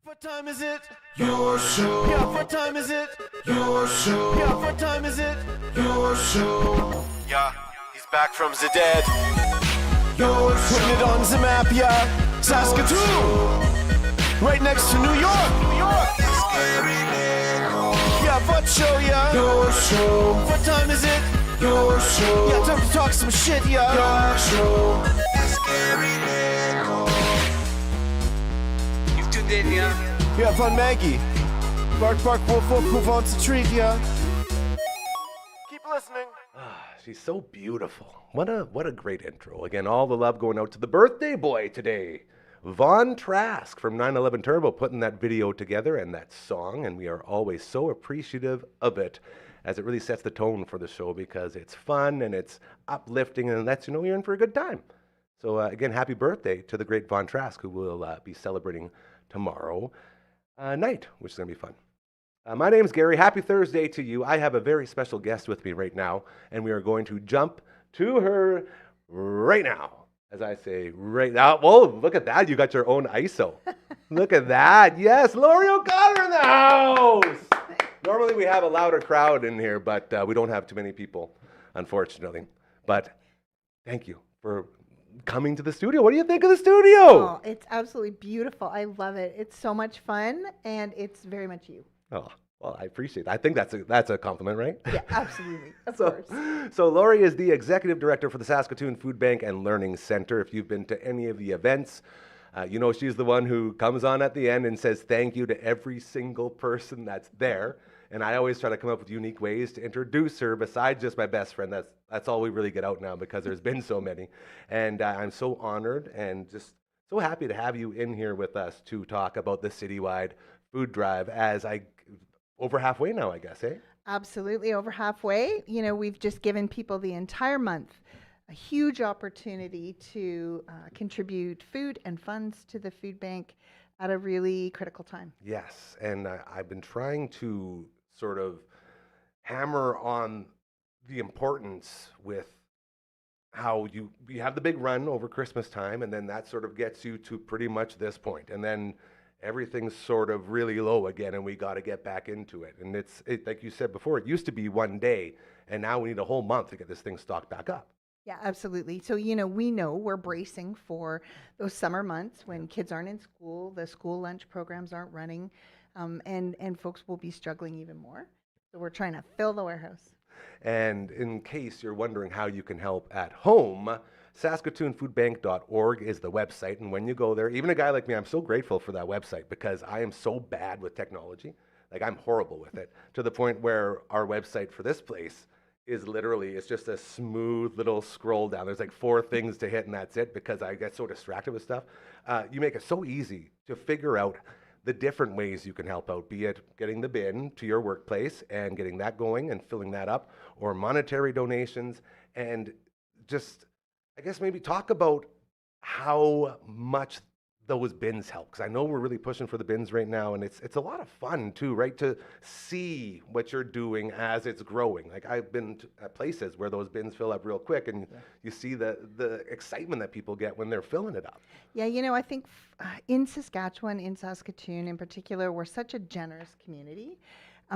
What time is it? Your show. Yeah, what time is it? Your show. Yeah, what time is it? Your show. Yeah, he's back from the dead. Your show. Putting it on the map, yeah. Saskatoon. Right next to New York. New York. Yeah, what show, yeah. Your show. What time is it? Your show. Yeah, time to talk some shit, yeah. Your show. You've tuned in, yeah? Yeah, fun Maggie. Bark, bark, wolf, wolf, who wants a treat, yeah? Keep listening. She's so beautiful. What a great intro. Again, all the love going out to the birthday boy today. Von Trask from 9/11 Turbo putting that video together and that song, and we are always so appreciative of it as it really sets the tone for the show because it's fun and it's uplifting and lets you know you're in for a good time. So again, happy birthday to the great Von Trask, who will be celebrating tomorrow night, which is going to be fun. My name is Gary. Happy Thursday to you. I have a very special guest with me right now, and we are going to jump to her right now. As I say, right now. Whoa, look at that. You got your own ISO. Look at that. Yes, Lori O'Connor in the house. Normally we have a louder crowd in here, but we don't have too many people, unfortunately. But thank you for coming to the studio. What do you think of the studio? Oh, it's absolutely beautiful. I love it. It's so much fun, and it's very much you. Oh, well, I appreciate it. I think that's a compliment, right? Yeah, absolutely. Of course. So Lori is the executive director for the Saskatoon Food Bank and Learning Center. If you've been to any of the events, you know she's the one who comes on at the end and says thank you to every single person that's there. And I always try to come up with unique ways to introduce her besides just my best friend. That's all we really get out now because there's been so many. And I'm so honored and just so happy to have you in here with us to talk about the citywide food drive over halfway now, I guess, eh? Absolutely, over halfway. You know, we've just given people the entire month a huge opportunity to contribute food and funds to the food bank at a really critical time. Yes, and I've been trying to sort of hammer on the importance with how you have the big run over Christmas time, and then that sort of gets you to pretty much this point, and then everything's sort of really low again, and we got to get back into it. And it's like you said before, it used to be one day, and now we need a whole month to get this thing stocked back up. Yeah, absolutely. So, you know, we're bracing for those summer months when kids aren't in school, the school lunch programs aren't running, and folks will be struggling even more. So we're trying to fill the warehouse. And in case you're wondering how you can help at home, SaskatoonFoodBank.org is the website. And when you go there, even a guy like me, I'm so grateful for that website because I am so bad with technology. Like, I'm horrible with it to the point where our website for this place is literally, it's just a smooth little scroll down. There's like 4 things to hit and that's it because I get so distracted with stuff. You make it so easy to figure out the different ways you can help out, be it getting the bin to your workplace and getting that going and filling that up, or monetary donations, and just, I guess, maybe talk about how much those bins help. Because I know we're really pushing for the bins right now, and it's a lot of fun too, right? To see what you're doing as it's growing. Like, I've been at places where those bins fill up real quick, and you see the excitement that people get when they're filling it up. Yeah, you know, I think in Saskatchewan, in Saskatoon in particular, we're such a generous community.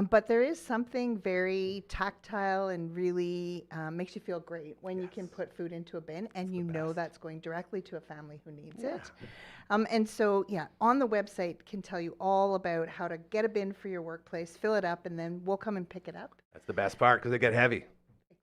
But there is something very tactile and really makes you feel great when you can put food into a bin and you know that's going directly to a family who needs it. And so, yeah, on the website can tell you all about how to get a bin for your workplace, fill it up, and then we'll come and pick it up. That's the best part because they get heavy.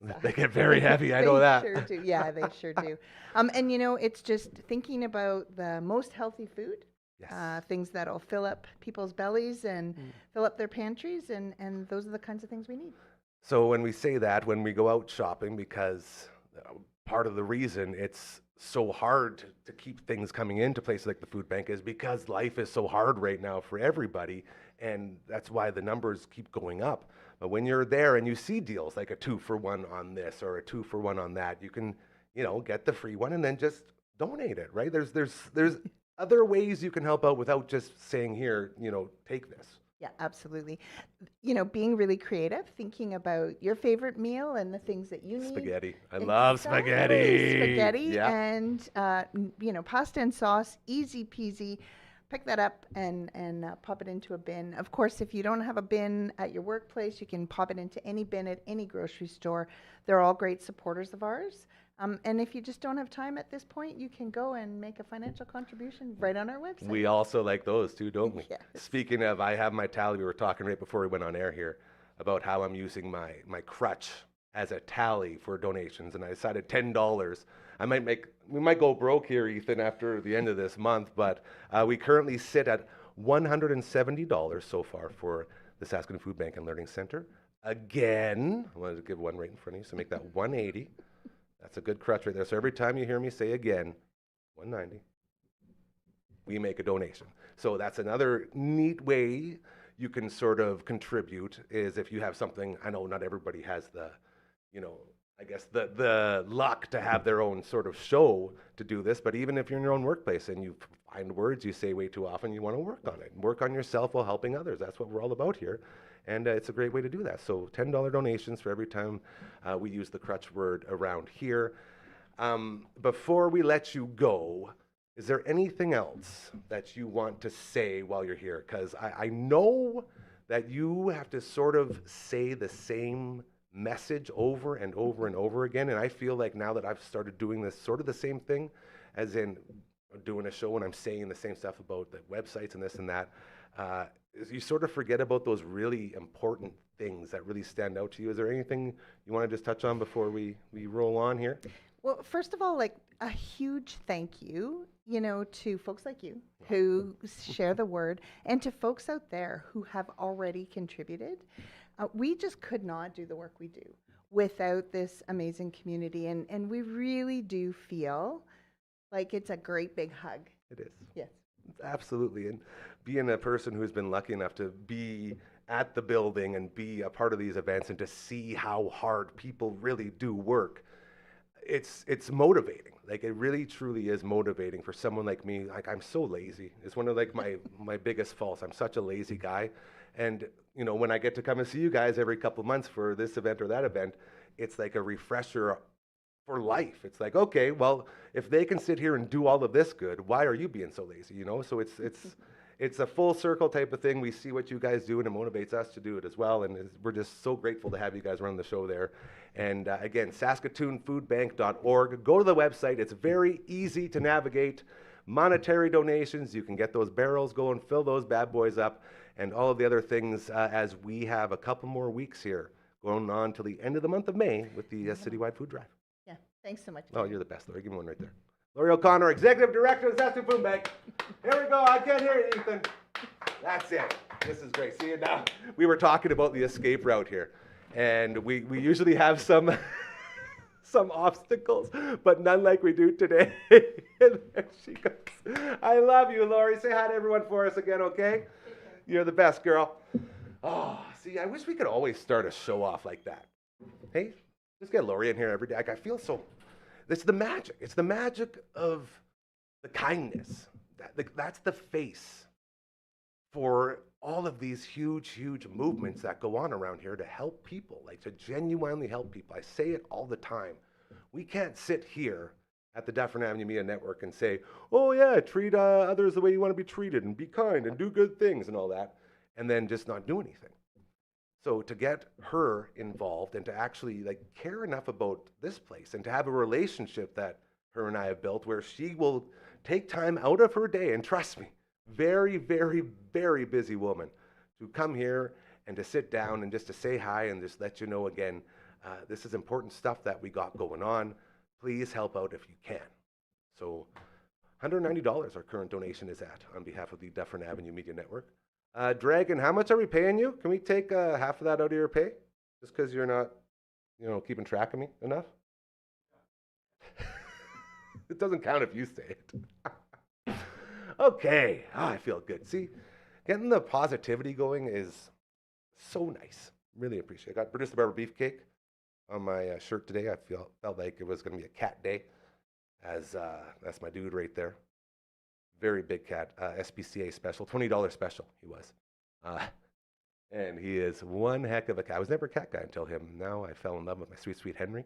Exactly. They get very heavy, I know that. They sure do. Yeah, they sure do. And, you know, it's just thinking about the most healthy food. Yes. Things that'll fill up people's bellies and fill up their pantries, and those are the kinds of things we need. So when we say that, when we go out shopping, because part of the reason it's so hard to keep things coming into places like the food bank is because life is so hard right now for everybody, and that's why the numbers keep going up. But when you're there and you see deals like a 2-for-1 on this or a 2-for-1 on that, you can, you know, get the free one and then just donate it, right? There's other ways you can help out without just saying, here, you know, take this. Yeah, absolutely. You know, being really creative, thinking about your favorite meal and the things that you need. Spaghetti. I love spaghetti. Spaghetti and, you know, pasta and sauce, easy peasy. pick that up and pop it into a bin. Of course, if you don't have a bin at your workplace, you can pop it into any bin at any grocery store. They're all great supporters of ours. And if you just don't have time at this point, you can go and make a financial contribution right on our website. We also like those too, don't we? Yes. Speaking of, I have my tally. We were talking right before we went on air here about how I'm using my crutch as a tally for donations, and I decided $10. We might go broke here, Ethan, after the end of this month, but we currently sit at $170 so far for the Saskatoon Food Bank and Learning Center. Again, I wanted to give one right in front of you, so make that 180. That's a good crutch right there. So every time you hear me say again, 190, we make a donation. So that's another neat way you can sort of contribute, is if you have something. I know not everybody has the, I guess the luck to have their own sort of show to do this, but even if you're in your own workplace and you find words you say way too often, you want to work on it. Work on yourself while helping others. That's what we're all about here. And it's a great way to do that. So $10 donations for every time we use the crutch word around here. Before we let you go, is there anything else that you want to say while you're here? Because I know that you have to sort of say the same message over and over and over again. And I feel like now that I've started doing this sort of the same thing, as in doing a show and I'm saying the same stuff about the websites and this and that, you sort of forget about those really important things that really stand out to you. Is there anything you want to just touch on before we roll on here? Well, first of all, like a huge thank you, to folks like you who share the word, and to folks out there who have already contributed. We just could not do the work we do without this amazing community, and we really do feel like it's a great big hug. It is. Yes. Absolutely. And being a person who's been lucky enough to be at the building and be a part of these events and to see how hard people really do work, it's motivating. Like, it really truly is motivating for someone like me. Like, I'm so lazy. It's one of like my biggest faults. I'm such a lazy guy. And when I get to come and see you guys every couple of months for this event or that event, it's like a refresher for life. It's like, okay, well, if they can sit here and do all of this good, why are you being so lazy? So it's a full circle type of thing. We see what you guys do, and it motivates us to do it as well. And we're just so grateful to have you guys run the show there. And again, SaskatoonFoodBank.org. Go to the website. It's very easy to navigate. Monetary donations, you can get those barrels going, fill those bad boys up, and all of the other things as we have a couple more weeks here going on till the end of the month of May with the citywide food drive. Yeah. Thanks so much. Oh, you're the best, Lori. Give me one right there. Lori O'Connor, Executive Director of the Saskatoon Food Bank. Here we go. I can't hear you, Ethan. That's it. This is great. See you now. We were talking about the escape route here, and we usually have some some obstacles, but none like we do today. And there she goes. I love you, Lori. Say hi to everyone for us again, okay? You're the best, girl. Oh, see, I wish we could always start a show off like that. Hey, just get Lori in here every day. Like, I feel so. It's the magic. It's the magic of the kindness. That's the face for all of these huge, huge movements that go on around here to help people, like to genuinely help people. I say it all the time. We can't sit here at the Dufferin Avenue Media Network and say, oh yeah, treat others the way you want to be treated and be kind and do good things and all that, and then just not do anything. So to get her involved and to actually care enough about this place and to have a relationship that her and I have built where she will take time out of her day, and trust me, very, very, very busy woman, to come here and to sit down and just to say hi and just let you know again, this is important stuff that we got going on. Please help out if you can. So $190 our current donation is at on behalf of the Dufferin Avenue Media Network. Dragon, how much are we paying you? Can we take half of that out of your pay? Just because you're not, keeping track of me enough? It doesn't count if you say it. Okay, I feel good. See, getting the positivity going is so nice. Really appreciate it. I got British Barber beefcake on my shirt today. I felt like it was going to be a cat day, as that's my dude right there. Very big cat, SPCA special, $20 special he was. And he is one heck of a cat. I was never a cat guy until him. Now I fell in love with my sweet, sweet Henry,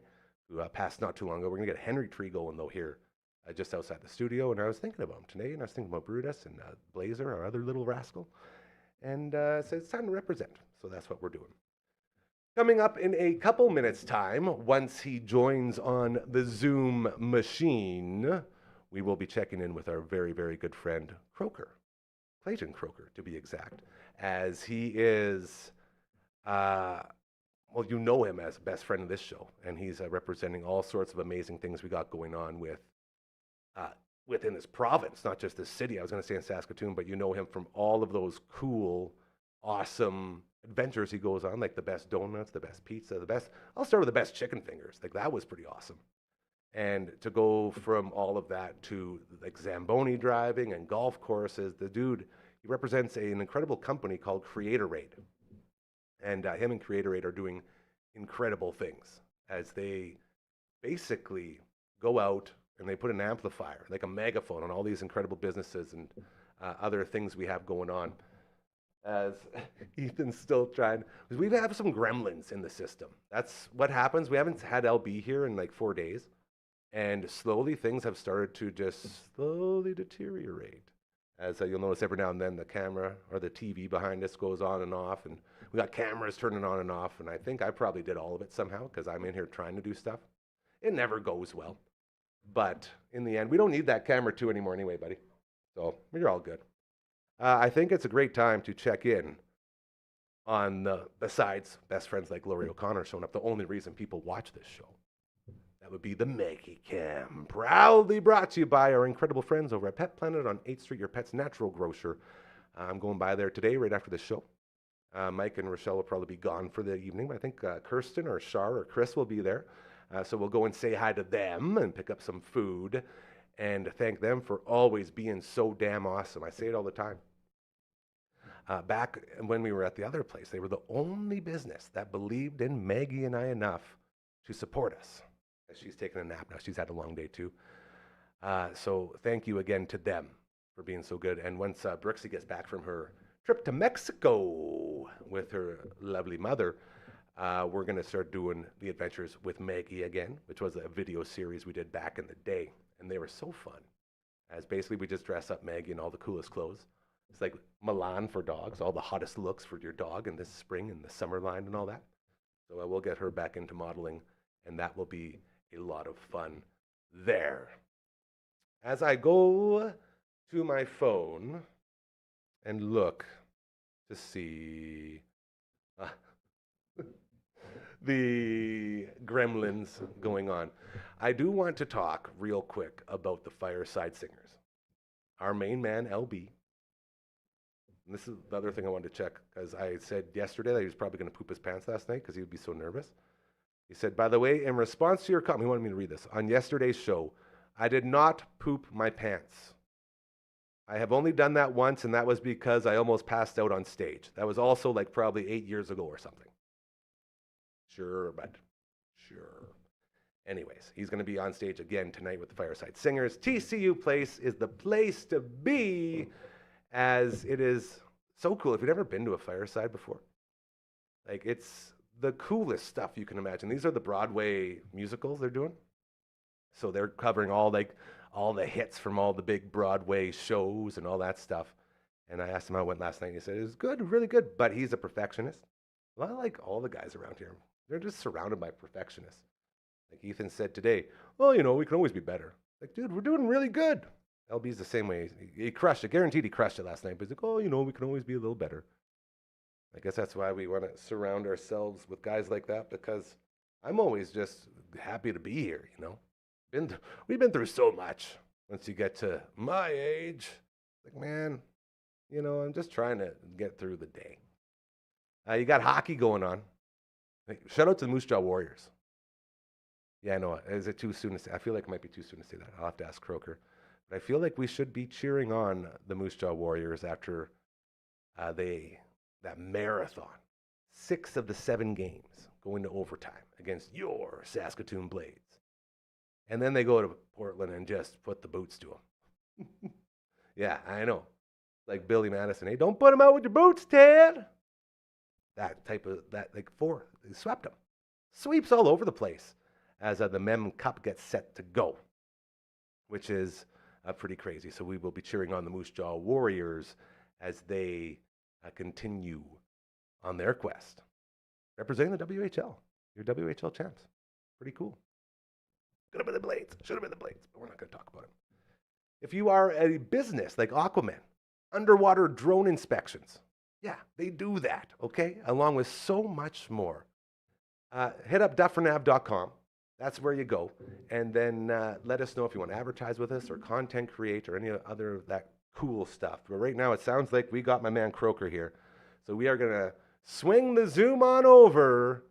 who passed not too long ago. We're going to get a Henry tree going, though, here just outside the studio, and I was thinking about him today, and I was thinking about Brutus and Blazer, our other little rascal, and so it's time to represent. So that's what we're doing. Coming up in a couple minutes' time, once he joins on the Zoom machine, we will be checking in with our very, very good friend, Croker. Clayton Croker, to be exact, as he is, well, you know him as best friend of this show, and he's representing all sorts of amazing things we got going on within this province, not just this city. I was going to say in Saskatoon, but you know him from all of those cool, awesome adventures he goes on, like the best donuts, the best pizza, I'll start with the best chicken fingers. Like, that was pretty awesome. And to go from all of that to like Zamboni driving and golf courses, the dude, he represents an incredible company called Creatorade. And him and Creatorade are doing incredible things as they basically go out and they put an amplifier, like a megaphone, on all these incredible businesses and other things we have going on. As Ethan's still trying, because we have some gremlins in the system. That's what happens. We haven't had LB here in like 4 days, and slowly things have started to just slowly deteriorate. As you'll notice, every now and then the camera or the TV behind us goes on and off, and we got cameras turning on and off, and I think I probably did all of it somehow because I'm in here trying to do stuff. It never goes well, but in the end, we don't need that camera 2 anymore anyway, buddy. So you're all good. I think it's a great time to check in on besides best friends like Laurie O'Connor showing up, the only reason people watch this show. That would be the Maggie Cam, proudly brought to you by our incredible friends over at Pet Planet on 8th Street, your pet's natural grocer. I'm going by there today right after the show. Mike and Rochelle will probably be gone for the evening, but I think Kirsten or Shar or Chris will be there. So we'll go and say hi to them and pick up some food and thank them for always being so damn awesome. I say it all the time. Back when we were at the other place, they were the only business that believed in Maggie and I enough to support us. She's taking a nap now. She's had a long day too. So thank you again to them for being so good. And once Brooksy gets back from her trip to Mexico with her lovely mother, we're going to start doing the adventures with Maggie again, which was a video series we did back in the day. And they were so fun. As basically we just dress up Maggie in all the coolest clothes. It's like Milan for dogs, all the hottest looks for your dog in this spring and the summer line and all that. So we'll get her back into modeling, and that will be a lot of fun there. As I go to my phone and look to see the gremlins going on, I do want to talk real quick about the Fireside Singers. Our main man, LB. And this is the other thing I wanted to check, because I said yesterday that he was probably going to poop his pants last night because he would be so nervous. He said, by the way, in response to your comment, he wanted me to read this. On yesterday's show, I did not poop my pants. I have only done that once, and that was because I almost passed out on stage. That was also like probably 8 years ago or something. Sure, bud. Sure. Anyways, he's going to be on stage again tonight with the Fireside Singers. TCU Place is the place to be, as it is so cool. If you've never been to a Fireside before, like, it's the coolest stuff you can imagine. These are the Broadway musicals they're doing. So they're covering all the hits from all the big Broadway shows and all that stuff. And I asked him how it went last night, and he said, it was good, really good, but he's a perfectionist. Well, I like all the guys around here. They're just surrounded by perfectionists. Like Ethan said today, well, we can always be better. Like, dude, we're doing really good. LB's the same way. He crushed it. Guaranteed he crushed it last night. But he's like, oh, we can always be a little better. I guess that's why we want to surround ourselves with guys like that, because I'm always just happy to be here, We've been through so much. Once you get to my age, like, man, I'm just trying to get through the day. You got hockey going on. Shout out to the Moose Jaw Warriors. Yeah, I know. Is it too soon to say? I feel like it might be too soon to say that. I'll have to ask Croker. But I feel like we should be cheering on the Moose Jaw Warriors after that marathon. 6 of the 7 games going to overtime against your Saskatoon Blades. And then they go to Portland and just put the boots to them. Yeah, I know. Like Billy Madison. Hey, don't put them out with your boots, Ted. Like 4. They swept them. Sweeps all over the place as the Mem Cup gets set to go. which is pretty crazy. So we will be cheering on the Moose Jaw Warriors as they continue on their quest, representing the WHL, your WHL champs. Pretty cool. Could have been the Blades, should have been the Blades, but we're not going to talk about it. If you are a business like Aquaman, underwater drone inspections, yeah, they do that, okay? Along with so much more. Hit up dufferinave.com. That's where you go. And then let us know if you want to advertise with us or content create or any other of that cool stuff. But right now it sounds like we got my man Croker here. So we are going to swing the Zoom on over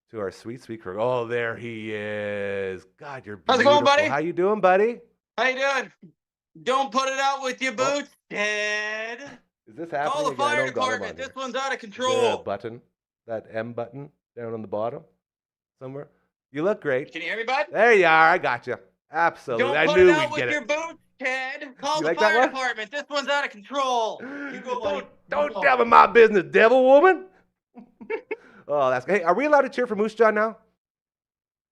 to our sweet, sweet Croker. Oh, there he is. God, you're beautiful. How's it going, buddy? How you doing, buddy? How you doing? Don't put it out with your boots, Ted. Is this happening Call the again? I fire don't got him on department. here. This one's out of Is there a control. button, that M button down on the bottom somewhere? You look great. Can you hear me, bud? There you are. I got you. Absolutely. Don't I put knew it out we'd with get your it. boots, Ted. Call You the like that fire one? department. This one's out of control. You go Don't tell me my business, devil woman. Oh, that's hey. Are we allowed to cheer for Moose Jaw now?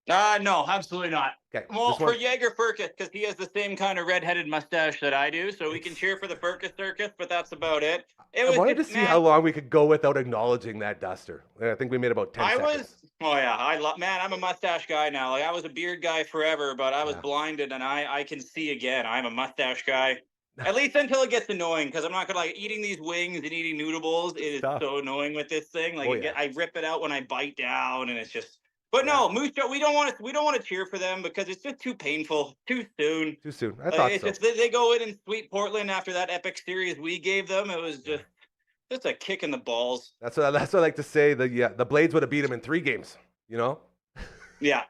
No, absolutely not. Okay. Well, this one- for Jaeger Furcus, because he has the same kind of red-headed mustache that I do, so we can cheer for the Furcus Circus, but that's about it. I wanted to see how long we could go without acknowledging that duster. And I think we made about 10 seconds. Oh yeah, I'm a mustache guy now. Like I was a beard guy forever, but I was blinded and I can see again. I'm a mustache guy. At least until it gets annoying, because I'm not gonna like eating these wings and eating noodle bowls. It is so annoying with this thing. Like I rip it out when I bite down, and it's just. But no, Moose Jaw, we don't want to cheer for them because it's just too painful, too soon. Too soon. I thought it's so. Just, they go in and sweep Portland after that epic series we gave them. It was just a kick in the balls. That's what I like to say. The Blades would have beat them in 3 games. You know. Yeah.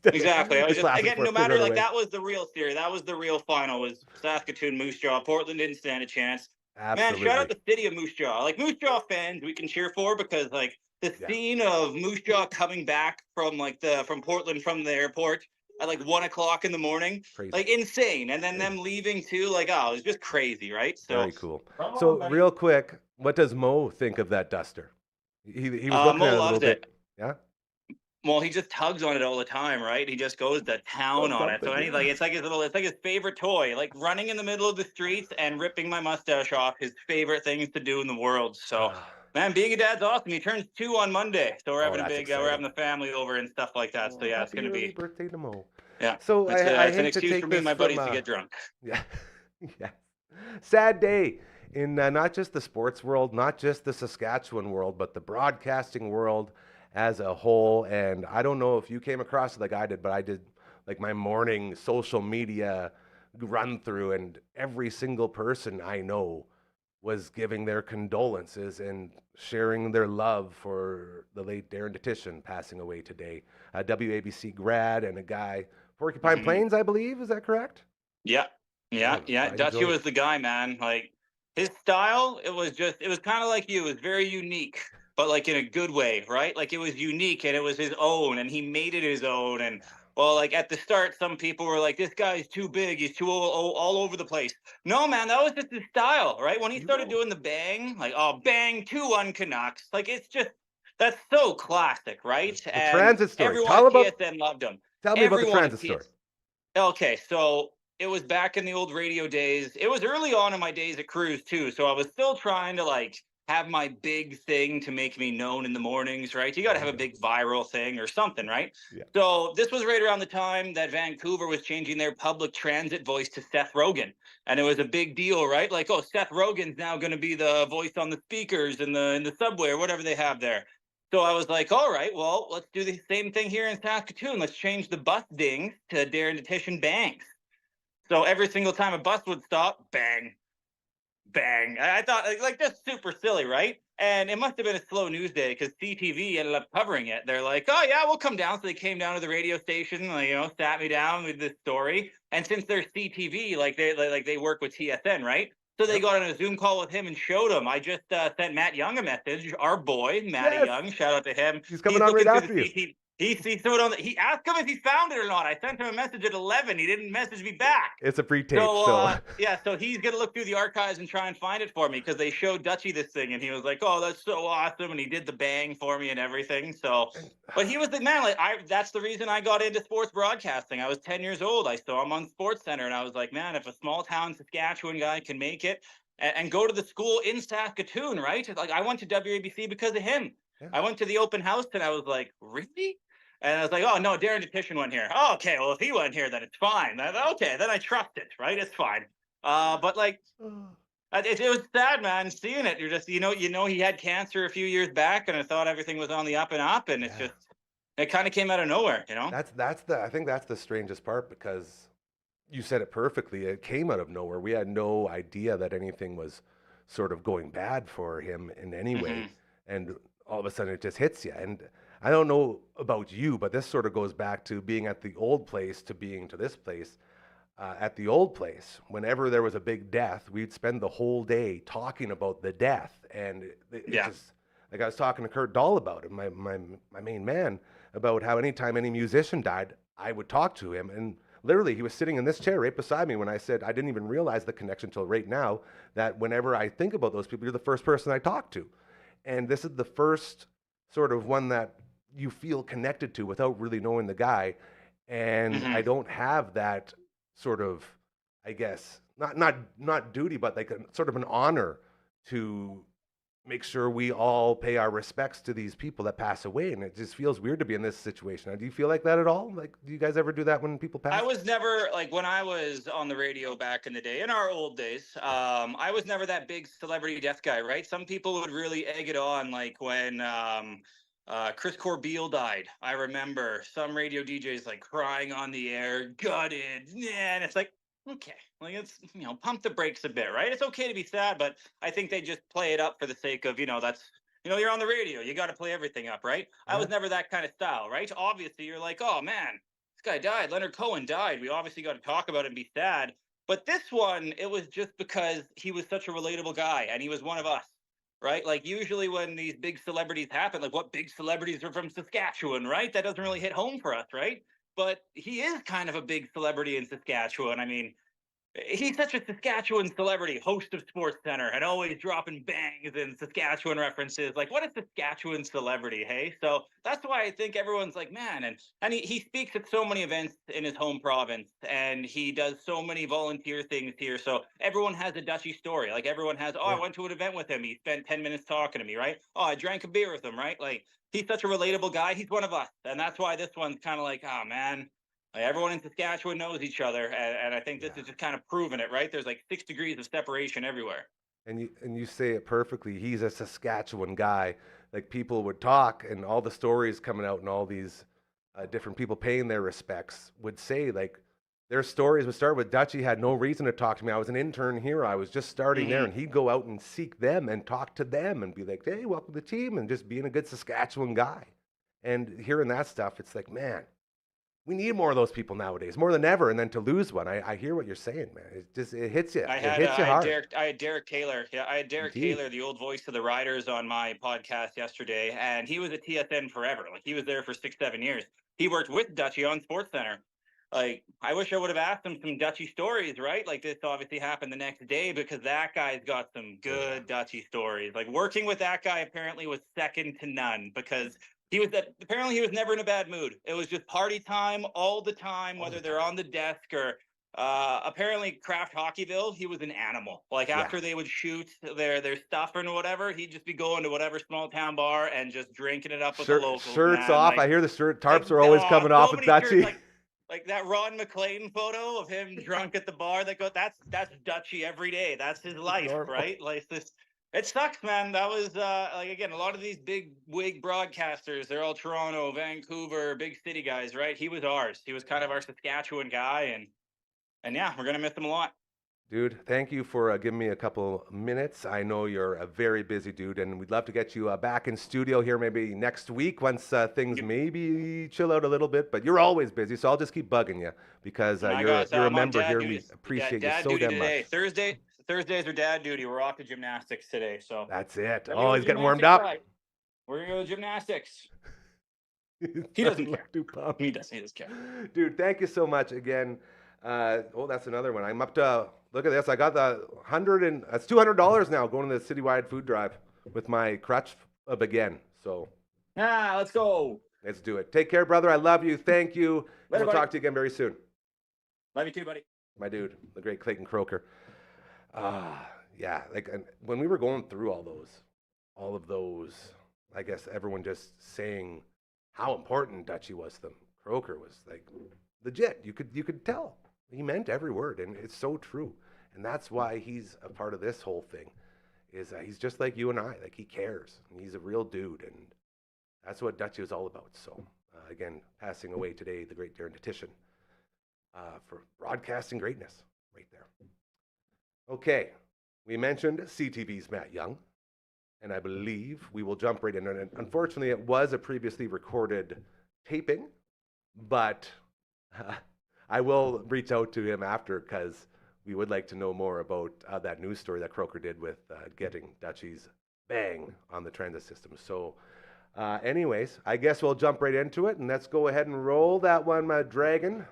Exactly. I was just again, no matter like that was the real series. That was the real final. Was Saskatoon Moose Jaw. Portland didn't stand a chance. Absolutely. Man, shout out the city of Moose Jaw. Like Moose Jaw fans, we can cheer for because like the scene of Moose Jaw coming back from from Portland from the airport at like 1 o'clock in the morning, like insane. And then them leaving too, like it was just crazy, right? So very cool. So real quick, what does Mo think of that duster? He was looking at it a little bit. Yeah. Well, he just tugs on it all the time, right? He just goes to town on it. So it's like his favorite toy, like running in the middle of the streets and ripping my mustache off. His favorite things to do in the world. So, man, being a dad's awesome. He turns 2 on Monday, so we're having we're having the family over and stuff like that. So yeah, it's gonna be birthday to Mo. Yeah. So it's an excuse for me and my buddies to get drunk. Yeah. Yeah. Sad day in not just the sports world, not just the Saskatchewan world, but the broadcasting world as a whole. And I don't know if you came across it like I did, but I did like my morning social media run through, and every single person I know was giving their condolences and sharing their love for the late Darren Detition passing away today. A WABC grad and a guy, Porcupine Plains, I believe. Is that correct? Yeah. Dutchie was the guy, man. Like his style, it was kind of like you. It was very unique. But like in a good way, right? Like it was unique and it was his own and he made it his own. And well, like at the start, some people were like, this guy's too big. He's too all over the place. No, man, that was just his style, right? When he started doing the bang, like, oh, bang, 2-1 Canucks. Like it's just, that's so classic, right? The and transit story. Everyone Tell at about, TSN loved him. Tell me about the transit story. Okay, so it was back in the old radio days. It was early on in my days at Cruise too. So I was still trying to like, have my big thing to make me known in the mornings, right? You got to have a big viral thing or something, right? Yeah. So this was right around the time that Vancouver was changing their public transit voice to Seth Rogen. And it was a big deal, right? Like, oh, Seth Rogen's now going to be the voice on the speakers in the subway or whatever they have there. So I was like, all right, well, let's do the same thing here in Saskatoon. Let's change the bus dings to Darren Detition bangs. So every single time a bus would stop, bang. Bang. I thought like just super silly, right? And it must have been a slow news day because CTV ended up covering it. They're like, oh yeah, we'll come down. So they came down to the radio station, like, sat me down with this story. And since they're CTV, like they work with TSN, right? So they got on a Zoom call with him and showed him. I just sent Matt Young a message. Our boy, Matty Young, shout out to him. He's coming on right after you. He threw it on. He asked him if he found it or not. I sent him a message at 11. He didn't message me back. It's a pre-tape, so yeah. So he's gonna look through the archives and try and find it for me because they showed Dutchy this thing, and he was like, "Oh, that's so awesome!" And he did the bang for me and everything. So, but he was the man. Like that's the reason I got into sports broadcasting. I was 10 years old. I saw him on Sports Center, and I was like, man, if a small town Saskatchewan guy can make it and go to the school in Saskatoon, right? Like I went to WABC because of him. Yeah. I went to the open house, and I was like, really? And I was like, oh, no, Darren Detition went here. Oh, okay, well, if he went here, then it's fine. Okay, then I trust it, right? It's fine. But, like, it was sad, man, seeing it. You're just, you know, he had cancer a few years back, and I thought everything was on the up and up, and it's just, it kind of came out of nowhere, you know? I think that's the strangest part, because you said it perfectly. It came out of nowhere. We had no idea that anything was sort of going bad for him in any way. And all of a sudden it just hits you. And I don't know about you, but this sort of goes back to being at the old place to being to this place. At the old place, whenever there was a big death, we'd spend the whole day talking about the death. And it just, like I was talking to Kurt Dahl about it, my main man, about how anytime any musician died, I would talk to him. And literally, he was sitting in this chair right beside me when I said I didn't even realize the connection till right now, that whenever I think about those people, you're the first person I talk to. And this is the first sort of one that you feel connected to without really knowing the guy. And I don't have that sort of, I guess, not duty, but like sort of an honor to make sure we all pay our respects to these people that pass away. And it just feels weird to be in this situation. Do you feel like that at all? Like, do you guys ever do that when people pass? I was never, like, when I was on the radio back in the day, in our old days, I was never that big celebrity death guy, right? Some people would really egg it on, like when Chris Corbeil died. I remember some radio DJs like crying on the air, gutted, and it's like, okay, like it's, you know, pump the brakes a bit, right? It's okay to be sad, but I think they just play it up for the sake of, you know, that's, you know, you're on the radio, you got to play everything up, right? I was never that kind of style, right? Obviously, you're like, oh man, this guy died, Leonard Cohen died. We obviously got to talk about it and be sad. But this one, it was just because he was such a relatable guy and he was one of us, right? Like usually when these big celebrities happen, like what big celebrities are from Saskatchewan, right? That doesn't really hit home for us, right? But he is kind of a big celebrity in Saskatchewan. I mean, he's such a Saskatchewan celebrity, host of Sports Center, and always dropping bangs and Saskatchewan references. Like, what a Saskatchewan celebrity, hey? So that's why I think everyone's like, man, and he speaks at so many events in his home province, and he does so many volunteer things here. So everyone has a Dutchy story. Like, everyone has, I went to an event with him. He spent 10 minutes talking to me, right? Oh, I drank a beer with him, right? Like, he's such a relatable guy. He's one of us. And that's why this one's kind of like, oh, man. Like everyone in Saskatchewan knows each other, and I think this is just kind of proving it, right? There's like 6 degrees of separation everywhere. And you say it perfectly. He's a Saskatchewan guy. Like people would talk, and all the stories coming out, and all these different people paying their respects would say like their stories would start with Dutchy had no reason to talk to me. I was an intern here. I was just starting there, and he'd go out and seek them and talk to them and be like, hey, welcome to the team, and just being a good Saskatchewan guy. And hearing that stuff, it's like, man, we need more of those people nowadays, more than ever. And then to lose one, I hear what you're saying, man. It hits you. It hits you hard. I had Derek Taylor. Yeah, I had Derek Taylor, the old voice of the Riders, on my podcast yesterday, and he was at TSN forever. Like he was there for 6-7 years. He worked with Dutchy on Sports Center. Like I wish I would have asked him some Dutchy stories, right? Like this obviously happened the next day because that guy's got some good Dutchy stories. Like working with that guy apparently was second to none because apparently he was never in a bad mood. It was just party time all the time, whether they're on the desk or apparently Kraft Hockeyville, he was an animal. Like after they would shoot their stuff or whatever, he'd just be going to whatever small town bar and just drinking it up with the locals. Shirts off. Like, I hear the tarps are always coming off with Dutchy. Like that Ron McLean photo of him drunk at the bar. That's Dutchy every day. That's his life, right? Like this. It sucks, man. That was like again, a lot of these big wig broadcasters, they're all Toronto, Vancouver, big city guys, right? He was ours. He was kind of our Saskatchewan guy, and yeah, we're gonna miss him a lot. Dude, thank you for giving me a couple minutes. I know you're a very busy dude, and we'd love to get you back in studio here maybe next week once things maybe chill out a little bit. But you're always busy, so I'll just keep bugging you because you're a member here. We appreciate you so damn much. Thursdays are dad duty. We're off to gymnastics today, so that's it. Oh, he's getting warmed up. We're gonna go to gymnastics. He doesn't care. Too pumped. He doesn't care. Dude, thank you so much again. That's another one. I'm up to, look at this. I got the that's $200 now going to the citywide food drive with my crutch again. So Let's go. let's do it. Take care, brother. I love you. Thank you. Later, We'll buddy. talk to you again very soon. Love you too, buddy. My dude, the great Clayton Croker. Yeah, like and when we were going through all of those, I guess everyone just saying how important Dutchie was to them. Croker was like legit. You could tell he meant every word, and it's so true. And that's why he's a part of this whole thing. Is he's just like you and I. Like he cares. And he's a real dude, and that's what Dutchie was all about. So again, passing away today, the great Darren Titian. For broadcasting greatness right there. Okay, we mentioned CTV's Matt Young, and I believe we will jump right in. And unfortunately, it was a previously recorded taping, but I will reach out to him after because we would like to know more about that news story that Croker did with getting Dutchie's bang on the transit system. So anyways, I guess we'll jump right into it, and let's go ahead and roll that one, my dragon.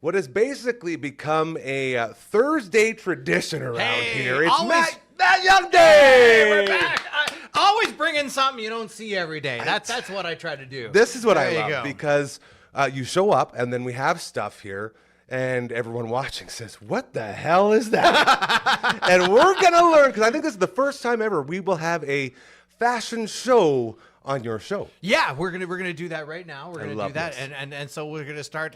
What has basically become a Thursday tradition around here. It's always- Matt Young Day! We're back. Always bring in something you don't see every day. That's what I try to do. This is what There I you love go. because you show up and then we have stuff here and everyone watching says, what the hell is that? And we're going to learn because I think this is the first time ever we will have a fashion show on your show. Yeah, we're gonna do that right now. We're gonna love do that, this. and so we're gonna start.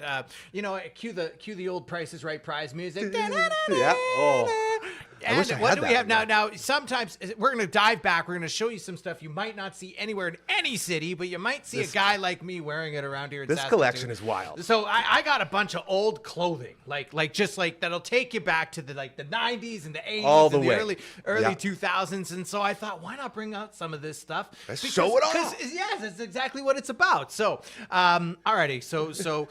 Cue the old Price is Right prize music. Yeah. Oh. I wish I And what had do we that have now? one. Now, sometimes we're going to dive back. We're going to show you some stuff you might not see anywhere in any city, but you might see a guy like me wearing it around here in This Saskatoon. collection is wild. So I got a bunch of old clothing, like that'll take you back to the 90s and the 80s All the and the way. early Yeah. 2000s. And so I thought, why not bring out some of this stuff? Let's show it off. Because yes, that's exactly what it's about. So, alrighty, so.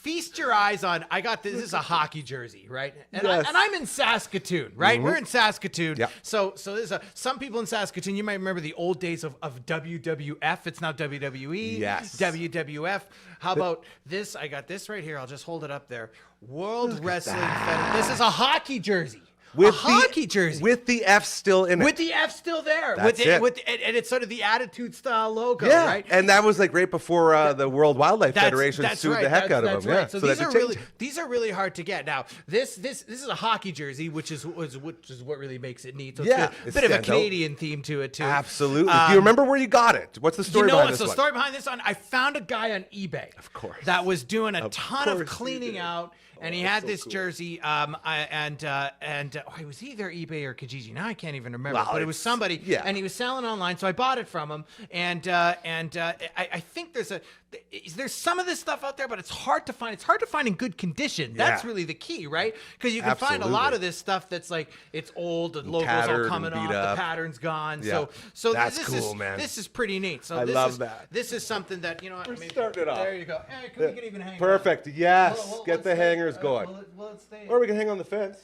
Feast your eyes on. I got this. This is a hockey jersey, right? And, Yes. I'm in Saskatoon, right? We're in Saskatoon. Yeah. So there's some people in Saskatoon. You might remember the old days of WWF. It's now WWE. Yes. WWF. How about this? I got this right here. I'll just hold it up there. World Wrestling Federation. This is a hockey jersey. A hockey jersey. With the F still in it. With the F still there. That's it. And it's sort of the Attitude Style logo, yeah. right? And that was like right before the World Wildlife Federation sued the heck out of them. Right. Yeah. So, that these are really hard to get. Now, this is a hockey jersey, which is what really makes it neat. So Yeah, it's it a bit of a stands out. Canadian theme to it too. Absolutely. Do you remember where you got it? What's the story behind this the one? story behind this one? I found a guy on eBay, Of course. that was doing a ton course of you cleaning did. out. And he that's had so this cool. jersey, it was either eBay or Kijiji. Now I can't even remember, Well, but it was it's- somebody, yeah. and he was selling online, so I bought it from him. I think there's some of this stuff out there, but it's hard to find. It's hard to find in good condition. That's Yeah. really the key, right? Because you can find a lot Absolutely. of this stuff that's like it's old, the logo's all tattered coming and off, beat up. the pattern's gone. Yeah. So That's this cool, is man. this is pretty neat. So I this love is, that. This is something that We're starting it off. There you go. Hey, we can even hang. Perfect. on. Yes. Well, Get let's the stay- hangers going. let's stay. Or we can hang on the fence.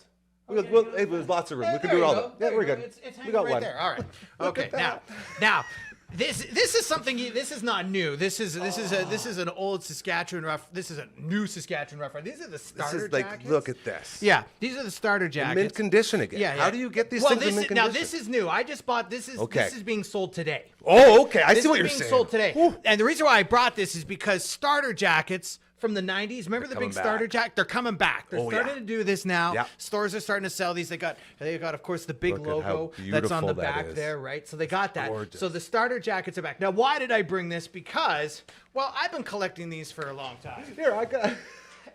Okay, Hey, there's lots of room. Yeah, We can there do it you all. go. Yeah, There we're you go. good. It's We hanging got right one. there. All right. Look Okay. at Now, this is something. This is not new. This is an old Saskatchewan rough. This is a new Saskatchewan rough. These are the This starter is like, jackets. look at this. Yeah, these are the starter jackets. Mint condition again. Yeah, How yeah. do you get these well, things in mint condition? Now this is new. I just bought this. Okay. This is being sold today. Oh, okay. I This see what is you're being saying. sold today. Whew. And the reason why I brought this is because starter jackets from the 90s, remember the coming big starter back. jacket? They're coming back. They're Oh, starting yeah. to do this now. Yeah. Stores are starting to sell these. They got of course the big Look at how logo that's on the beautiful that back is. there, right? So they got that. Gorgeous. So the starter jackets are back. Now, why did I bring this? Because, well, I've been collecting these for a long time. Here, I got.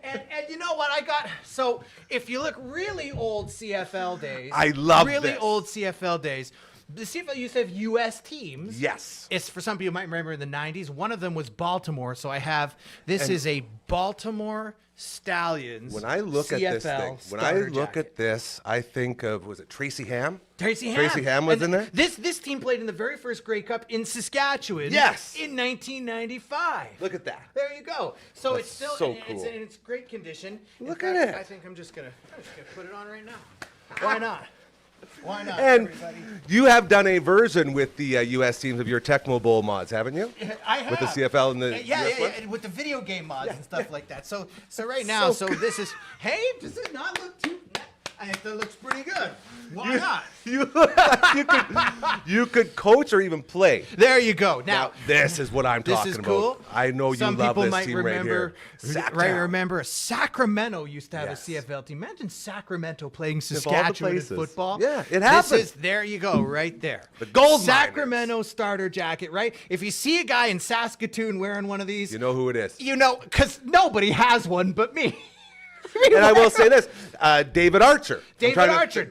And you know what I got? So if you look really old CFL days, I love really this. old CFL days. The CFL used to have U.S. teams. Yes. It's for some people might remember in the 90s. One of them was Baltimore. So I have this is a Baltimore Stallions. When I look at this CFL thing, when I starter look jacket. at this, I think of, was it Tracy Ham? Tracy Ham. Tracy Ham was And in there? This team played in the very first Grey Cup in Saskatchewan. Yes. In 1995. Look at that. There you go. So That's it's still so and cool. it's great condition. In Look at fact, it. I think I'm just gonna put it on right now. Why not? Why not, And everybody? you have done a version with the U.S. teams of your Tecmo Bowl mods, haven't you? I have. With the CFL and the yeah, US one? and with the video game mods and stuff like that. So right now, So this is. Hey, does it not look too? I think that looks pretty good. Why not? You could coach or even play. There you go. Now this is what I'm this talking is cool. about. I know you Some love people this might team remember, right here. right? Remember, Sacramento used to have Yes. a CFL team. Imagine Sacramento playing all the Saskatchewan in places. football. Yeah, it happened. This is there you go, right there. The gold Sacramento starter jacket, right? If you see a guy in Saskatoon wearing one of these, You know who it is. you know, because nobody has one but me. And I will say this, David Archer. David Archer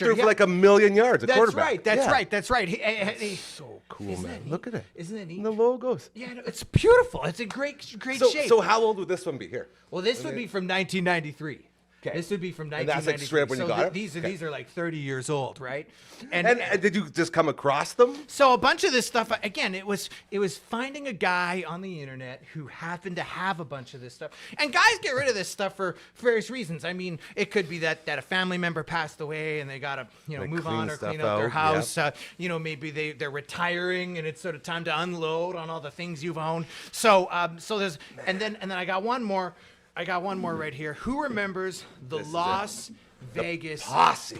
Threw yeah. for like 1,000,000 yards, a That's quarterback. right. That's Yeah. right. That's right. So cool, Isn't man. that neat? Look at it. Isn't it neat? The logos. Yeah, no, it's beautiful. It's a great shape. So how old would this one be here? Well, this would be from 1993. Okay. This would be from And 1993. that's, like, straight up when you got it? These are like 30 years old, right? And did you just come across them? So a bunch of this stuff, again, it was finding a guy on the internet who happened to have a bunch of this stuff. And guys get rid of this stuff for various reasons. I mean, it could be that a family member passed away and they got to Like move clean on or stuff clean up their out, house. Maybe they're retiring and it's sort of time to unload on all the things you've owned. So there's and then I got one more. I got one more right here. Who remembers the This is it. Las Vegas Posse.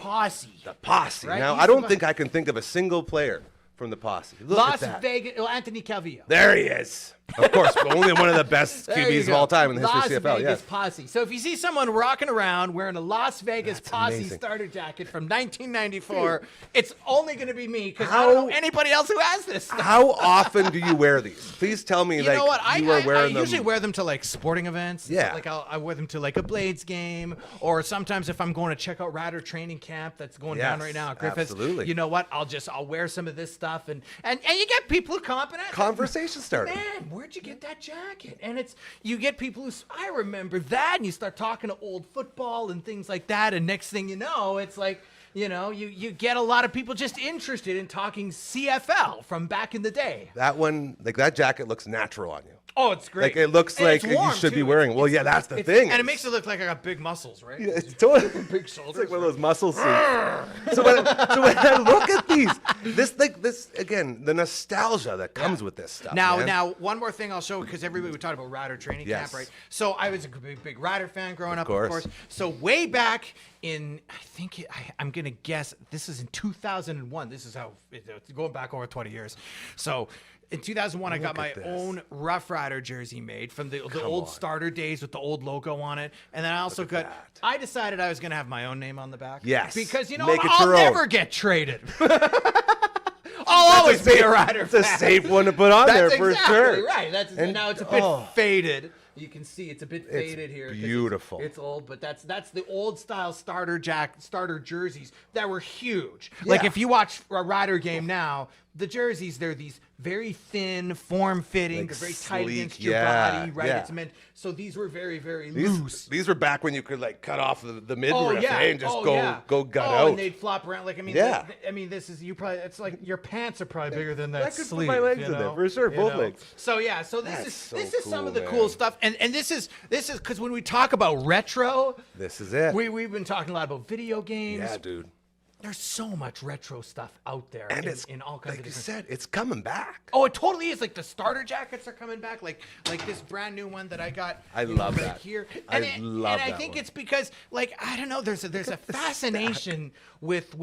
The Posse. Right? Now, Used I to don't buy- think I can think of a single player from the Posse. Look Las at that. Vegas. Well, Anthony Calvillo. There he is. Of course, but only one of the best There you QBs of go. all time in the history Las of CFL. Vegas Yes. Posse. So if you see someone rocking around wearing a Las Vegas That's Posse amazing. starter jacket from 1994, it's only going to be me because I How- don't know anybody else who has this stuff. How often do you wear these? Please tell me, You like, know what? I you are wearing them. usually wear them to like sporting events. Yeah. Like I wear them to like a Blades game, or sometimes if I'm going to check out Rider training camp that's going down Yes, right now at Griffiths. absolutely. You know what? I'll wear some of this stuff, and you get people who come up and ask, Conversation starter. Man, where'd you get that jacket? And you get people who I remember that, and you start talking to old football and things like that, and next thing you know, it's like. You get a lot of people just interested in talking CFL from back in the day. That one, like that jacket looks natural on you. Oh, it's great. Like it looks And like it's you warm, should be too. wearing. Well, yeah, that's the thing. And it makes it look like I got big muscles, right? Yeah, it's totally Big It's shoulders. like one of those muscle suits. so when I look at these, this again, the nostalgia that comes with this stuff. man. Now, one more thing I'll show because everybody we talked about Rider training Yes. camp, right? So I was a big Rider fan growing up, of course. course. So way back in, I'm gonna guess this is in 2001. This is how it's going back over 20 years. So. In 2001, I got my at this. own Rough Rider jersey made from the old on. starter days with the old logo on it, and then I also got. that. I decided I was gonna have my own name on the back. Yes. because Make it I'll your own. never get traded. I'll always be a Rider It's a fan. safe one to put on there That's for exactly sure. right. And- Now it's a bit oh. faded. You can see it's a bit faded here. 'cause beautiful. It's old, but that's the old style starter jerseys that were huge. Like Yeah. if you watch a Rider game now, the jerseys they're these very thin, form fitting, Like they're very tight sleek, against your yeah, body, right? yeah. It's meant so these were very, very loose. These were back when you could like cut off the midriff and just go gut oh, out. and they'd flop around. Like I mean, Yeah. this is you probably. It's like your pants are probably bigger than that I could put sleeve. my legs you in there know? for sure, You both know? legs. So yeah, so this That's is so this is some cool, of the man. cool stuff, and this is because when we talk about retro, This is it. we've been talking a lot about video games. Yeah, dude. There's so much retro stuff out there, And in all kinds like of you different. said, it's coming back. Oh, it totally is. Like the starter jackets are coming back. Like this brand new one that I got. I you know, love right that. here. I And love I that think one. it's because like I don't know. There's a fascination with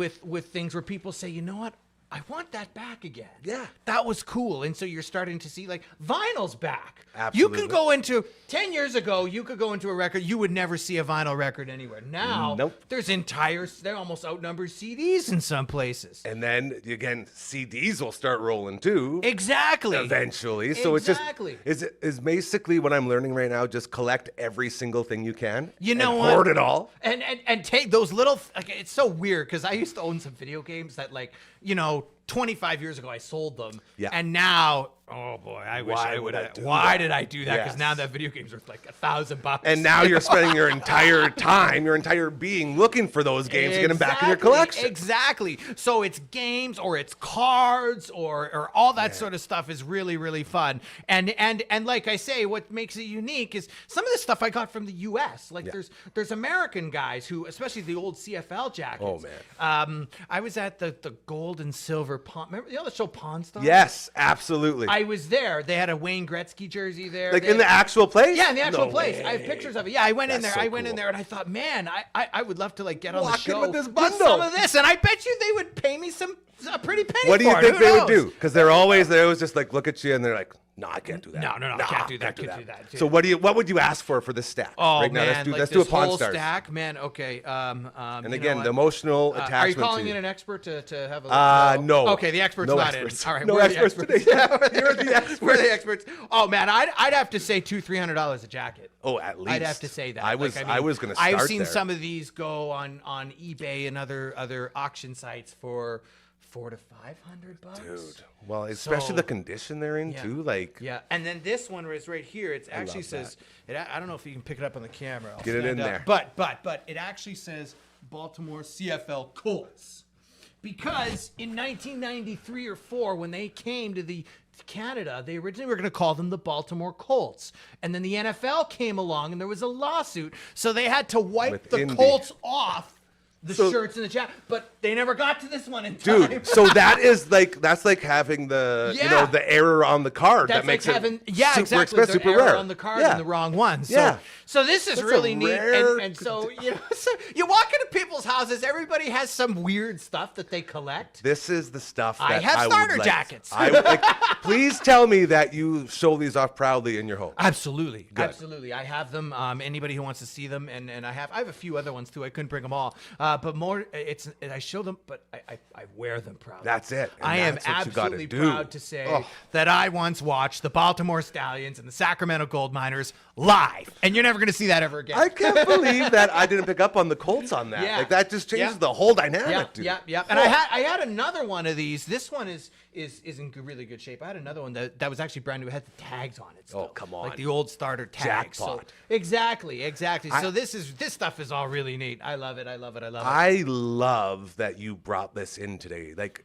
things where people say, you know what. I want that back again. Yeah. That was cool. And so you're starting to see like vinyl's back. Absolutely. You can go into 10 years ago, you could go into a record, you would never see a vinyl record anywhere. Now Nope. they're almost outnumbered CDs in some places. And then again, CDs will start rolling too. Exactly. Eventually. So Exactly. it's just is basically what I'm learning right now, just collect every single thing you can. You know and what? hoard it all. And take those little. Like, it's so weird because I used to own some video games that like 25 years ago I sold them. Yeah. And now, oh boy, I wish Why I would would I have. do Why that? did I do that? Because Yes. now that video game's worth like $1,000. And now you're spending your entire time, your entire being looking for those games to get them back in your collection. Exactly. So it's games or it's cards or all that sort of stuff is really, really fun. And like I say, what makes it unique is some of the stuff I got from the US. Like there's American guys who, especially the old CFL jackets. Oh, man. I was at the gold and silver Pawn. Remember the show Pawn Stars? Yes, absolutely. I was there. They had a Wayne Gretzky jersey there. Like They in the had- actual place? Yeah, in the actual No place. way. I have pictures of it. Yeah, I went in That's there. so I went in cool. there and I thought, man, I would love to like get on the Walk in show with this bundle. some of this, and I bet you they would pay me a pretty penny. What do you for it. think Who they would knows? do? Because they always just like look at you and they're like, no, I can't do that. No, I can't do that. Can't do that. So what would you ask for this stack? Oh right now, man, let's like do a this Pawn whole Stars. stack, man. Okay. And you again, know the what? emotional attachment. Are you calling to in an expert to have a look? no. Okay, the expert's No not experts. in. All right, No we're the experts experts. today. You're the experts. We're the experts. Oh man, I'd have to say $200-300 a jacket. Oh, at least. I'd have to say that. I was Like, I was going to start I've seen there. some of these go on eBay and other auction sites for $400 to $500. Dude. Well, especially So- the condition they're in Yeah. too. Like, Yeah, and then this one is right here. It actually love says, I don't know if you can pick it up on the camera. I'll Get it stand in up. there. But it actually says Baltimore CFL Colts. Because in 1993 or 4, when they came to Canada, they originally were going to call them the Baltimore Colts. And then the NFL came along and there was a lawsuit. So they had to wipe With the Indy. Colts off the So- shirts and the jacket. But they never got to this one in time. dude, so that's like having the Yeah. the error on the card That's that makes like it having, super exactly. expensive, The super error rare. on the card Yeah. and the wrong one. So, Yeah. so this is That's a really neat. rare- And so, so you walk into people's houses, everybody has some weird stuff that they collect. This is the stuff I that have would starter like- jackets. Please tell me that you show these off proudly in your home. Absolutely. Good. Absolutely. I have them. Anybody who wants to see them, and I have a few other ones too. I couldn't bring them all. But more, I show them, but I wear them proudly. That's it. And I am that's what you gotta absolutely do. proud to say Oh. that I once watched the Baltimore Stallions and the Sacramento Gold Miners live, and you're never going to see that ever again. I can't believe that I didn't pick up on the Colts on that. Yeah. Like that just changes Yeah. the whole dynamic, Yeah, dude. yeah. And I had another one of these. This one is in really good shape. I had another one that was actually brand new. It had the tags on it. Still. Oh, come on. Like the old starter tags. Jackpot. So, exactly. So this stuff is all really neat. I love it. I love that you brought this in today. Like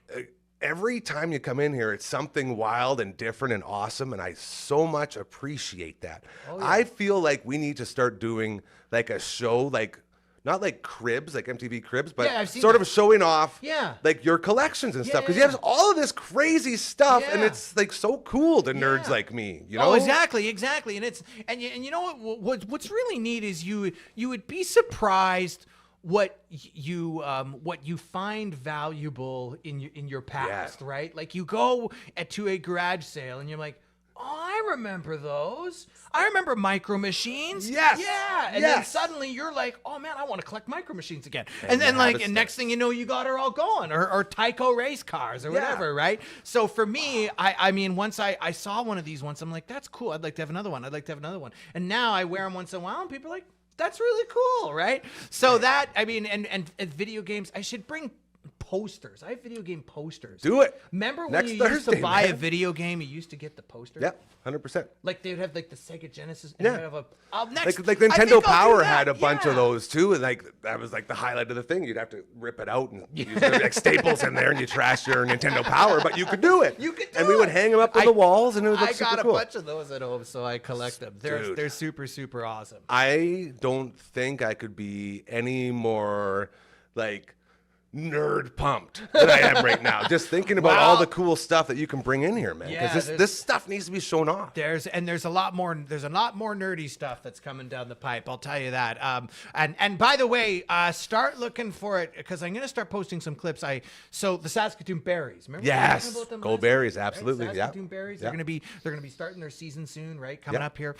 every time you come in here, it's something wild and different and awesome, and I so much appreciate that. Oh, yeah. I feel like we need to start doing like a show, like not like Cribs, like MTV Cribs, but Yeah, I've seen sort that. of showing off Yeah. like your collections and Yeah, stuff. Because yeah, you have all of this crazy stuff, and Yeah. it's like so cool to nerds Yeah. like me. You know? Oh, exactly. And you know what's really neat is you would be surprised what you find valuable in your past, Yeah. right? Like you go to a garage sale and you're like, oh, I remember those. I remember Micro Machines. Yes. Yeah. And then Yes. suddenly you're like, oh man, I want to collect Micro Machines again. And And then the like, habit and next starts. thing you know, you got her all going, or Tyco race cars or Yeah. whatever, right? So for me, I mean, once I saw one of these once, I'm like, that's cool. I'd like to have another one. I'd like to have another one. And now I wear them once in a while, and people are like, that's really cool, right? So that, I mean, and video games, I should bring posters. I have video game posters. Do it. Remember when Next you used to Thursday, buy a man. video game, you used to get the poster? Yep, 100%. Like they would have like the Sega Genesis. And Yeah. have next, Like I Nintendo think I'll do Power that. had a bunch of Yeah. those too, and like that was like the highlight of the thing. You'd have to rip it out and use like staples in there, and you trash your Nintendo Power, but you could do it. You could do and we would it. hang them up on the walls, and it would look I super got a cool. bunch of those at home, so I collect them. Dude. They're super, super awesome. I don't think I could be any more like nerd pumped than I am right now. Just thinking about all the cool stuff that you can bring in here, man. Yeah, Because this stuff needs to be shown off. There's a lot more nerdy stuff that's coming down the pipe. I'll tell you that. And by the way, start looking for it because I'm gonna start posting some clips. So the Saskatoon Berries. Remember? we were Yes. talking about them Go last Berries, week, right? absolutely, yeah. Saskatoon Berries. Yeah. They're gonna be starting their season soon, right? Coming Yeah. up here.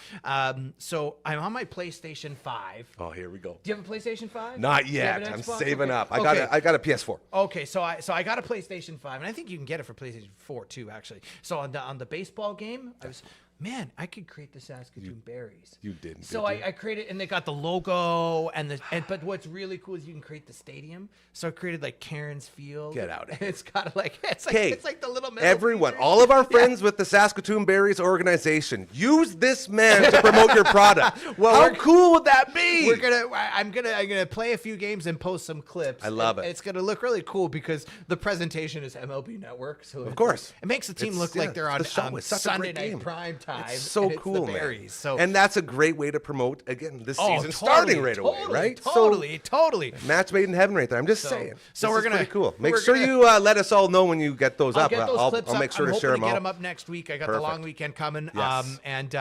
So I'm on my PlayStation 5. Oh, here we go. Do you have a PlayStation 5? Not Do you have yet. an I'm Xbox? saving Okay. up. Okay. I got a PS4. Okay, so I got a PlayStation 5, and I think you can get it for PlayStation 4 too, actually. So on the baseball game, man, I could create the Saskatoon berries. You didn't. So did you? I created, and they got the logo, but what's really cool is you can create the stadium. So I created like Karen's Field. Get out of here. It's got like it's like the little metal everyone, features. all of our friends with the Saskatoon Berries organization, use this man to promote your product. Well, how cool would that be? I'm gonna play a few games and post some clips. I love it. It's gonna look really cool because the presentation is MLB Network, so of course it makes the team look like they're on the show. It's such a Sunday great night game. prime time. It's so and cool, it's the man. Berries. So and that's a great way to promote again this season totally, starting right away, right? Totally. So, match made in heaven, right there. I'm just saying. So this we're is gonna pretty cool. Make we're sure gonna- you let us all know when you get those I'll up. get those clips I'll up. make sure I'm to share hoping them to get all. them up next week. I got the Perfect. long weekend coming. Yes. And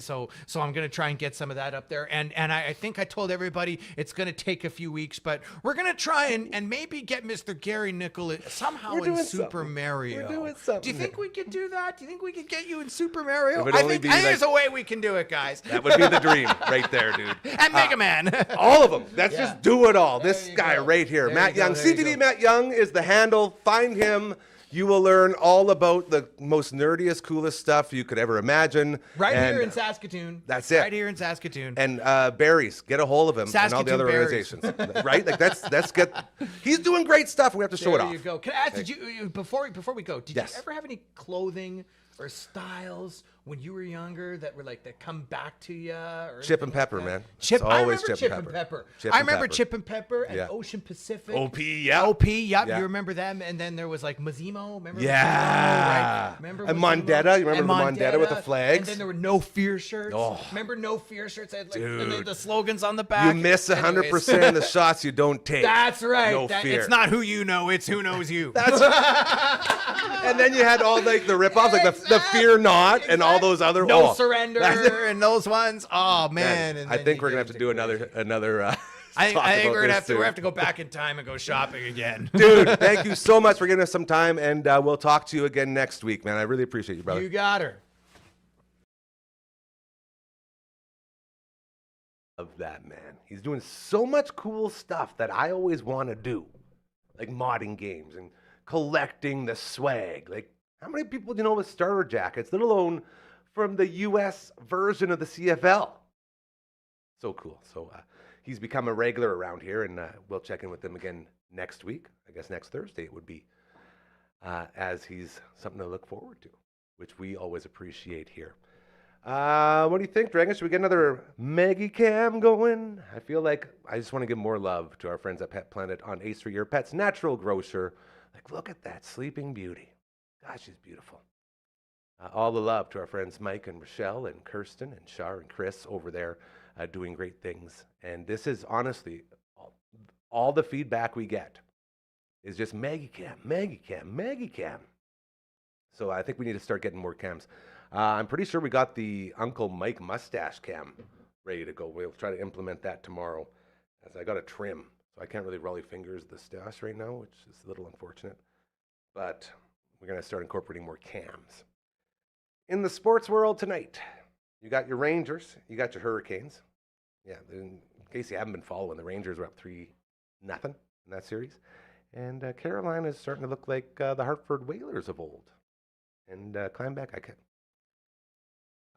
so I'm gonna try and get some of that up there. And I think I told everybody it's gonna take a few weeks, but we're gonna try and maybe get Mr. Gary Nicholas somehow We're in doing Super something. Mario. We're doing something. Do you think we could do that? Do you think we could get you in Super Mario? It would I only think be there's like- a way we can do it, guys. That would be the dream right there, dude. And Mega Man. All of them. Let's Yeah. just do it all. This you guy go. right here, There Matt you go, Young. there you CTV go. Matt Young is the handle. Find him. You will learn all about the most nerdiest, coolest stuff you could ever imagine. Right And- here in Saskatoon. That's it. Right here in Saskatoon. And berries, get a hold of him and all the Saskatoon other berries. organizations, right? Like that's get. He's doing great stuff. We have to show it There off. you go. Can I ask, did you before we go, did Yes. you ever have any clothing or styles when you were younger that were like that come back to you? Or Chip and anything pepper, like that? man. Chip. It's I always remember Chip and Pepper. Chip I and remember Pepper. Chip and Pepper and Yeah. Ocean Pacific. OP, yeah. OP, yep. Yeah. You remember them? And then there was like Mazimo. Remember? Yeah. Mazimo, right? Remember And Mazimo? Mondetta. You remember And the Mondetta with the flags? And then there were No Fear shirts. Oh. Remember No Fear shirts? They had like Dude. the slogans on the back. You miss Anyways. 100% of the shots you don't take. That's right. No fear. It's not who you know, it's who knows you. And then you had all like the ripoffs, like the Fear Not and all those other. No oh. Surrender and those ones. Oh man! And I then think you we're gonna get have to do into another. I talk think about we're gonna this have to. soon. We have to go back in time and go shopping again. Dude, thank you so much for giving us some time, and we'll talk to you again next week, man. I really appreciate you, brother. You got her. Of that, man. He's doing so much cool stuff that I always want to do, like modding games and collecting the swag. Like, how many people do you know with starter jackets, let alone from the U.S. version of the CFL? So cool. So he's become a regular around here, and we'll check in with him again next week. I guess next Thursday it would be, as he's something to look forward to, which we always appreciate here. What do you think, Dragon? Should we get another Maggie Cam going? I feel like I just want to give more love to our friends at Pet Planet on 8th Street, your pet's natural grocer. Like, look at that sleeping beauty. Gosh, she's beautiful. All the love to our friends Mike and Rochelle and Kirsten and Shar and Chris over there doing great things. And this is honestly, all the feedback we get is just Maggie Cam, Maggie Cam, Maggie Cam. So I think we need to start getting more cams. I'm pretty sure we got the Uncle Mike mustache cam ready to go. We'll try to implement that tomorrow, as I got a trim, so I can't really rolly fingers the stash right now, which is a little unfortunate. But we're going to start incorporating more cams. In the sports world tonight, you got your Rangers, you got your Hurricanes. Yeah, in case you haven't been following, the Rangers were up 3-0 in that series. And Carolina is starting to look like the Hartford Whalers of old. And climb back,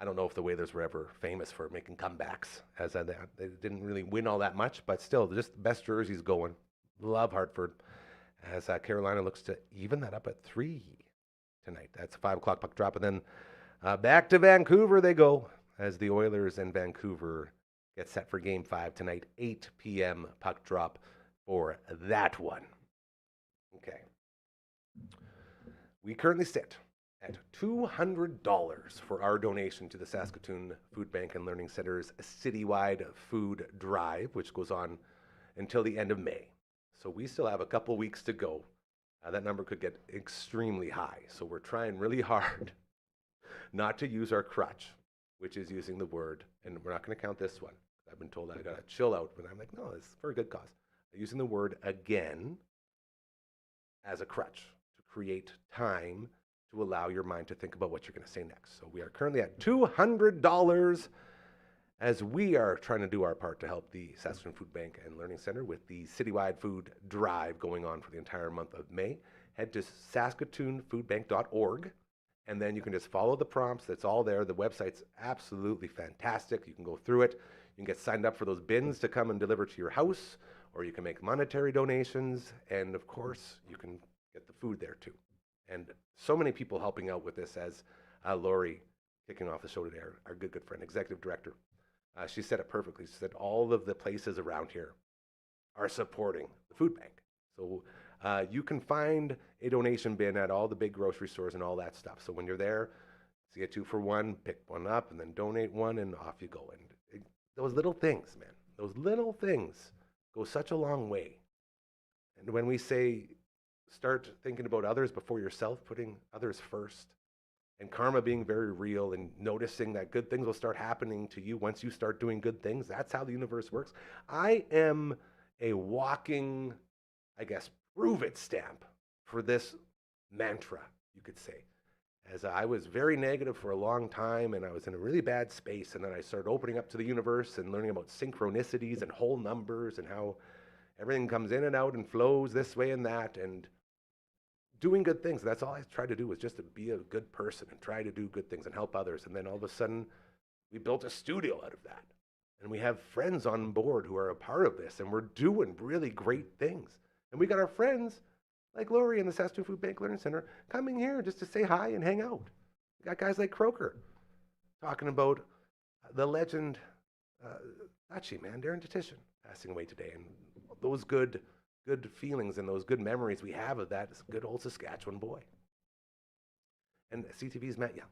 I don't know if the Whalers were ever famous for making comebacks, as they didn't really win all that much, but still, just the best jerseys going. Love Hartford, as Carolina looks to even that up at 3 tonight. That's a 5 o'clock puck drop, and then back to Vancouver they go, as the Oilers and Vancouver get set for Game 5 tonight, 8 p.m. puck drop for that one. Okay. We currently sit at $200 for our donation to the Saskatoon Food Bank and Learning Center's citywide food drive, which goes on until the end of May. So we still have a couple weeks to go. That number could get extremely high. So we're trying really hard not to use our crutch, which is using the word, and we're not going to count this one. I've been told that I got to chill out, but I'm like, no, it's for a good cause. Using the word again as a crutch to create time to allow your mind to think about what you're going to say next. So we are currently at $200 as we are trying to do our part to help the Saskatoon Food Bank and Learning Center with the citywide food drive going on for the entire month of May. Head to saskatoonfoodbank.org And then you can just follow the prompts. That's all there. The website's absolutely fantastic. You can go through it. You can get signed up for those bins to come and deliver to your house, or you can make monetary donations. And of course, you can get the food there too. And so many people helping out with this, as Lori, kicking off the show today, our good friend, executive director. She said it perfectly. She said all of the places around here are supporting the food bank. So you can find a donation bin at all the big grocery stores and all that stuff. So when you're there, see a 2 for $1, pick one up, and then donate one, and off you go. And those little things, man, those little things go such a long way. And when we say start thinking about others before yourself, putting others first, and karma being very real, and noticing that good things will start happening to you once you start doing good things, that's how the universe works. I am a walking, I guess, prove it stamp for this mantra, you could say. As I was very negative for a long time, and I was in a really bad space, and then I started opening up to the universe and learning about synchronicities and whole numbers and how everything comes in and out and flows this way and that, and doing good things. That's all I tried to do, was just to be a good person and try to do good things and help others. And then all of a sudden, we built a studio out of that. And we have friends on board who are a part of this, and we're doing really great things. And we got our friends like Lori in the Saskatoon Food Bank Learning Center coming here just to say hi and hang out. We got guys like Croker talking about the legend, Darren Titishan, passing away today. And those good feelings and those good memories we have of that good old Saskatchewan boy. And CTV's Matt Young,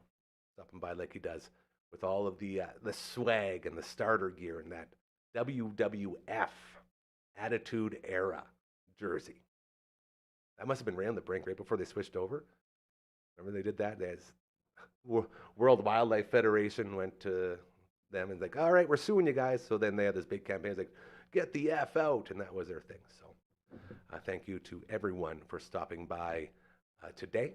stopping by like he does with all of the swag and the starter gear and that WWF Attitude Era jersey. That must have been around the brink right before they switched over. Remember they did that? As World Wildlife Federation went to them and like, all right, we're suing you guys. So then they had this big campaign, like, get the F out, and that was their thing. So thank you to everyone for stopping by today.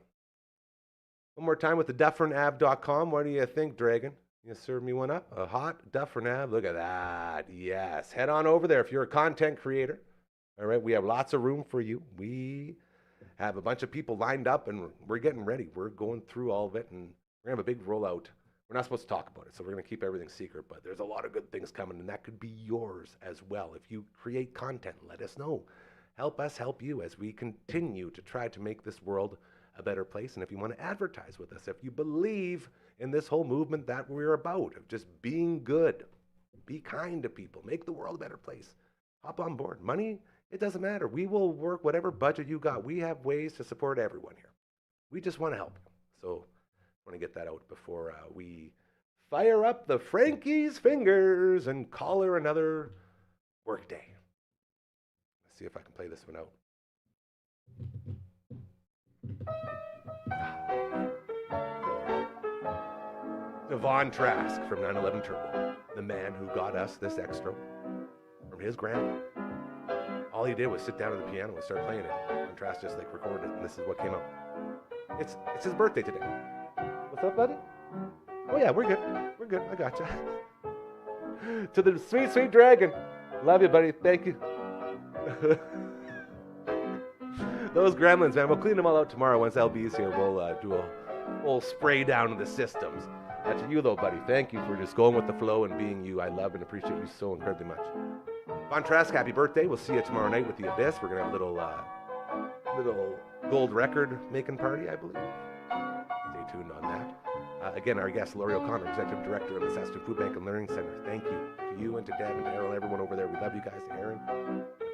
One more time with the DufferinAve.com. What do you think, Dragon? You serve me one up? A hot Dufferin Ave. Look at that. Yes. Head on over there if you're a content creator. All right. We have lots of room for you. We have a bunch of people lined up, and we're getting ready. We're going through all of it, and we're going to have a big rollout. We're not supposed to talk about it, so we're going to keep everything secret, but there's a lot of good things coming, and that could be yours as well. If you create content, let us know. Help us help you as we continue to try to make this world a better place. And if you want to advertise with us, if you believe in this whole movement that we're about, of just being good, be kind to people, make the world a better place, hop on board. Money, it doesn't matter. We will work whatever budget you got. We have ways to support everyone here. We just want to help. So I want to get that out before we fire up the Frankie's fingers and call her another work day. Let's see if I can play this one out. Devon Trask from 911 Turbo, the man who got us this extra from his grandpa. All he did was sit down at the piano and start playing it, and Trask just like recorded it, and this is what came out. It's his birthday today. What's up, buddy? Oh yeah, we're good. We're good. I gotcha. To the sweet, sweet dragon. Love you, buddy. Thank you. Those gremlins, man. We'll clean them all out tomorrow once LB's here. We'll do a whole spray down of the systems. To you, though, buddy, thank you for just going with the flow and being you. I love and appreciate you so incredibly much. Von Trask, happy birthday. We'll see you tomorrow night with the Abyss. We're going to have a little gold record making party, I believe. Stay tuned on that. Again, our guest, Lori O'Connor, Executive Director of the Saskatoon Food Bank and Learning Center. Thank you to you and to Deb and to Errol, everyone over there. We love you guys. Aaron,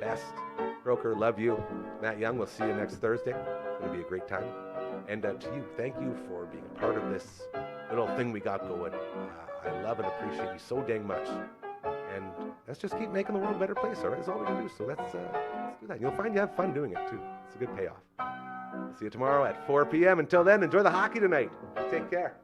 best. Broker, love you. Matt Young, we'll see you next Thursday. It's going to be a great time. And to you, thank you for being a part of this little thing we got going. I love and appreciate you so dang much. And let's just keep making the world a better place, all right? That's all we can do. So let's do that. You'll find you have fun doing it, too. It's a good payoff. I'll see you tomorrow at 4 p.m. Until then, enjoy the hockey tonight. Take care.